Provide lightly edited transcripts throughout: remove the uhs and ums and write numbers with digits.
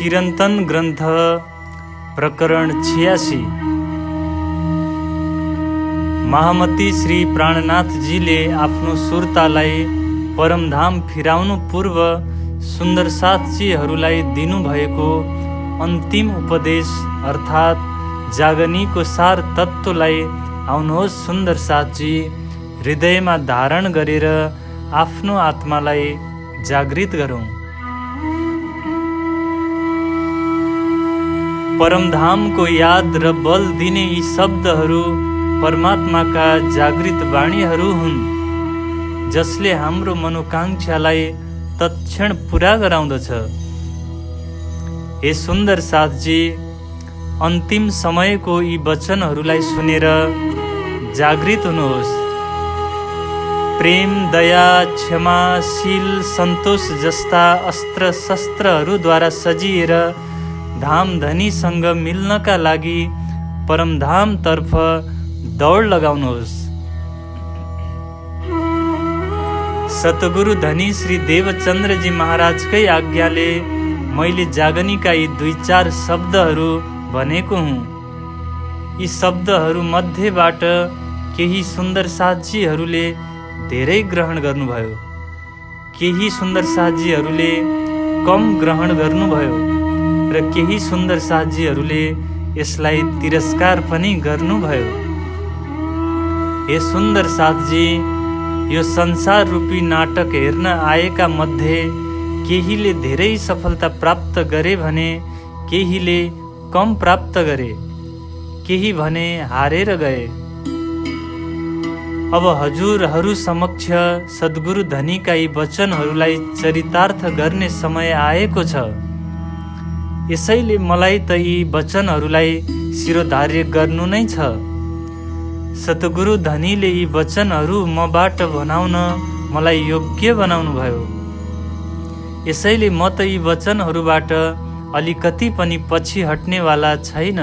कीर्तन ग्रन्थ प्रकरण 86। महामती श्री प्राणनाथजीले आफ्नो सुरतालाई परमधाम फिराउनु पूर्व सुन्दरसाथजीहरूलाई दिनुभएको अन्तिम उपदेश अर्थात् जागनीको सार तत्त्वलाई आउनुहोस् सुन्दरसाथजी हृदयमा धारण गरेर आफ्नो आत्मालाई जागृत गरौँ। परमधामको याद र बल दिने यी शब्दहरू परमात्माका जागृत वाणीहरू हुन्, जसले हाम्रो मनोकांक्षालाई तत्क्षण पूरा गराउँदछ। हे सुन्दर साथजी, अन्तिम समयको यी वचनहरूलाई सुनेर जागृत हुनुहोस्। प्रेम, दया, क्षमा, शील, सन्तोष जस्ता अस्त्र शस्त्रहरूद्वारा सजिएर धामधनीसँग मिल्नका लागि परमधामतर्फ दौड लगाउनुहोस्। सतगुरु धनी श्री देवचन्द्रजी महाराजकै आज्ञाले मैले जागनीका यी 2-4 शब्दहरू भनेको हुँ। यी शब्दहरू मध्येबाट केही सुन्दर साथजीहरूले धेरै ग्रहण गर्नुभयो, केही सुन्दर साथजीहरूले कम ग्रहण गर्नुभयो र केही सुन्दर साथजीहरूले यसलाई तिरस्कार पनि गर्नुभयो। हे सुन्दर साथजी, यो संसार रूपी नाटक हेर्न आएका मध्ये केहीले धेरै सफलता प्राप्त गरे भने केहीले कम प्राप्त गरे, केही भने हारेर गए। अब हजुरहरू समक्ष सद्गुरु धनीका यी वचनहरूलाई चरितार्थ गर्ने समय आएको छ। यसैले मलाई त यी वचनहरूलाई शिरोधार्य गर्नु नै छ। सतगुरु धनीले यी वचनहरू मबाट भनाउन मलाई योग्य बनाउनु भयो। यसैले म त यी वचनहरूबाट अलिकति पनि पछि हट्नेवाला छैन।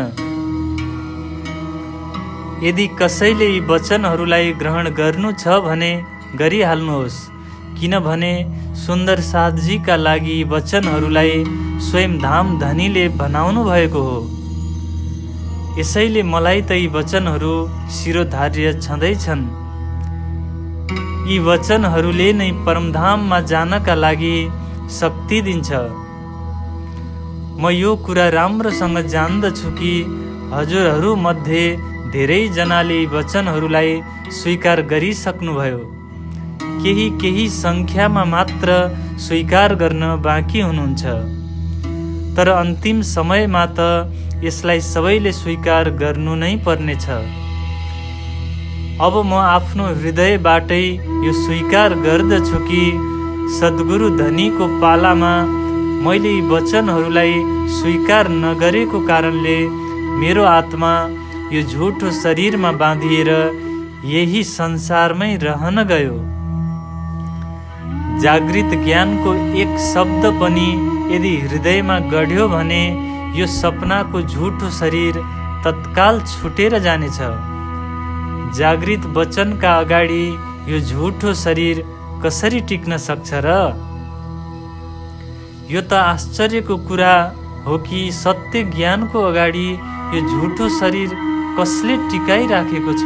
यदि कसैले यी वचनहरूलाई ग्रहण गर्नु छ भने गरिहाल्नुहोस्, किनभने सुन्दर साथजीका लागि यी वचनहरूलाई स्वयं धाम धनीले भनाउनु भएको हो। यसैले मलाई त यी वचनहरू शिरोधार्य छँदैछन्। यी वचनहरूले नै परमधाममा जानका लागि शक्ति दिन्छ। म यो कुरा राम्रोसँग जान्दछु कि हजुरहरू मध्ये धेरैजनाले यी वचनहरूलाई स्वीकार गरिसक्नुभयो। केही सङ्ख्यामा मात्र स्वीकार गर्न बाँकी हुनुहुन्छ। तर अन्तिम समयमा त यसलाई सबैले स्वीकार गर्नु नै पर्नेछ। अब म आफ्नो हृदयबाटै यो स्वीकार गर्दछु कि सद्गुरु धनीको पालामा मैले यी वचनहरूलाई स्वीकार नगरेको कारणले मेरो आत्मा यो झुठो शरीरमा बाँधिएर यही संसारमै रहन गयो। जागृत ज्ञानको एक शब्द पनि यदि हृदयमा गढ्यो भने यो सपनाको झुठो शरीर तत्काल छुटेर जानेछ। जागृत वचनका अगाडि यो झुठो शरीर कसरी टिक्न सक्छ र? यो त आश्चर्यको कुरा हो कि सत्य ज्ञानको अगाडि यो झुठो शरीर कसले टिकाइराखेको छ?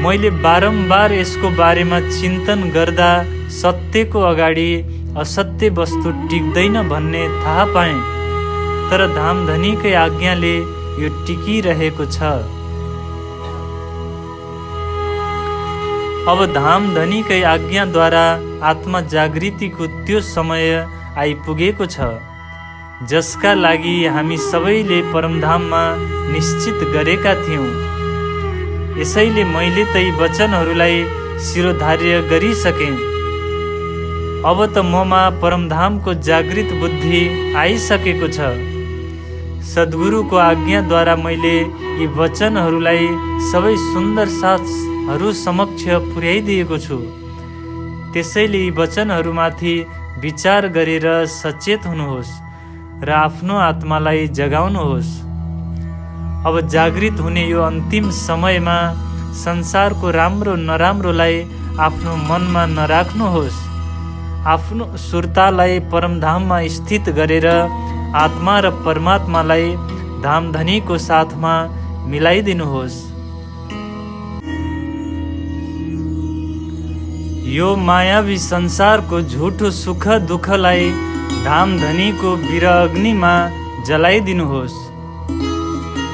मैले बारम्बार यसको बारेमा चिन्तन गर्दा सत्यको अगाडि असत्य वस्तु टिक्दैन भन्ने थाहा पाएँ। तर धामधनीकै आज्ञाले यो टिकिरहेको छ। अब धामधनीकै आज्ञाद्वारा आत्मा जागृतिको त्यो समय आइपुगेको छ, जसका लागि हामी सबैले परमधाममा निश्चित गरेका थियौँ। यसैले मैले त यी वचनहरूलाई शिरोधार्य गरिसकेँ। अब त ममा परमधामको जागृत बुद्धि आइसकेको छ। सद्गुरुको आज्ञाद्वारा मैले यी वचनहरूलाई सबै सुन्दर साथहरू समक्ष पुर्याइदिएको छु। त्यसैले यी वचनहरूमाथि विचार गरेर सचेत हुनुहोस् र आफ्नो आत्मालाई जगाउनुहोस्। अब जागृत हुने यो अन्तिम समयमा संसारको राम्रो नराम्रोलाई आफ्नो मनमा नराख्नुहोस्। आफ्नो सुरतालाई परमधाममा स्थित गरेर आत्मा र परमात्मालाई धामधनीको साथमा मिलाइदिनुहोस्। यो मायावी संसारको झुठो सुख दुःखलाई धामधनीको विरह अग्निमा जलाइदिनुहोस्।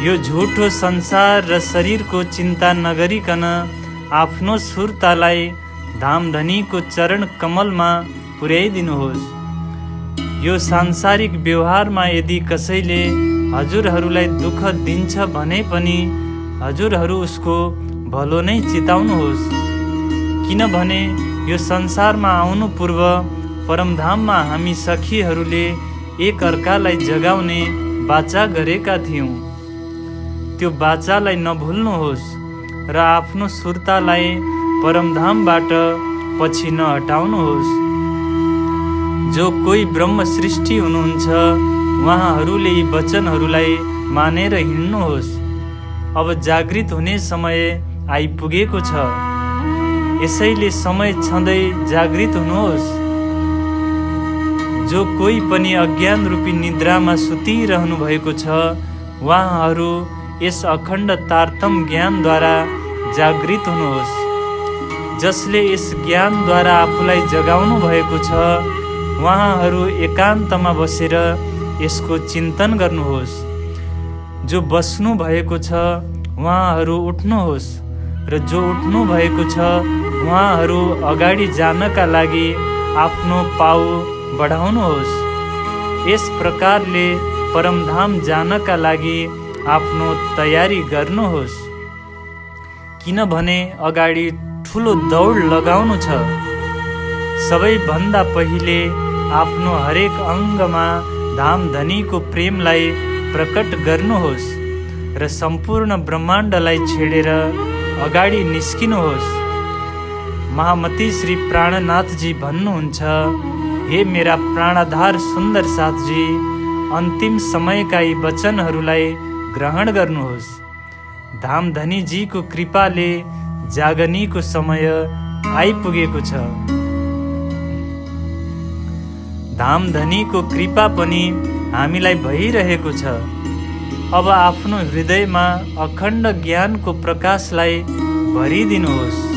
यो झुठो संसार र शरीरको चिन्ता नगरिकन आफ्नो सुरतालाई धामधनीको चरण कमलमा पुर्याइदिनुहोस्। यो सांसारिक व्यवहारमा यदि कसैले हजुरहरूलाई दुःख दिन्छ भने पनि हजुरहरू उसको भलो नै चिताउनुहोस्, किनभने यो संसारमा आउनु पूर्व परमधाममा हामी सखीहरूले एक अर्कालाई जगाउने वाचा गरेका थियौँ। त्यो वाचालाई नभुल्नुहोस् र आफ्नो सुरतालाई परमधामबाट पछि नहटाउनुहोस्। जो कोही ब्रह्म सृष्टि हुनुहुन्छ उहाँहरूले यी वचनहरूलाई मानेर हिँड्नुहोस्। अब जागृत हुने समय आइपुगेको छ, यसैले समय छँदै जागृत हुनुहोस्। जो कोही पनि अज्ञान रूपी निद्रामा सुतिरहनु भएको छ उहाँहरू यस अखण्ड तारतम ज्ञानद्वारा जागृत हुनुहोस्। जसले यस ज्ञानद्वारा आफूलाई जगाउनु भएको छ उहाँहरू एकान्तमा बसेर यसको चिन्तन गर्नुहोस्। जो बस्नु भएको छ उहाँहरू उठ्नुहोस् र जो उठ्नु भएको छ उहाँहरू अगाडि जानका लागि आफ्नो पाउ बढाउनुहोस्। यस प्रकारले परमधाम जानका लागि आफ्नो तयारी गर्नुहोस्, किनभने अगाडि ठुलो दौड लगाउनु छ। सबैभन्दा पहिले आफ्नो हरेक अङ्गमा धामधनीको प्रेमलाई प्रकट गर्नुहोस् र सम्पूर्ण ब्रह्माण्डलाई छेडेर अगाडि निस्किनुहोस्। महामती श्री प्राणनाथजी भन्नुहुन्छ, हे मेरा प्राणाधार सुन्दर साथजी, अन्तिम समयका यी वचनहरूलाई ग्रहण गर्नुहोस्। धामधनीजीको कृपाले जागनीको समय आइपुगेको छ। धामधनीको कृपा पनि हामीलाई भइरहेको छ। अब आफ्नो हृदयमा अखण्ड ज्ञानको प्रकाशलाई भरिदिनुहोस्।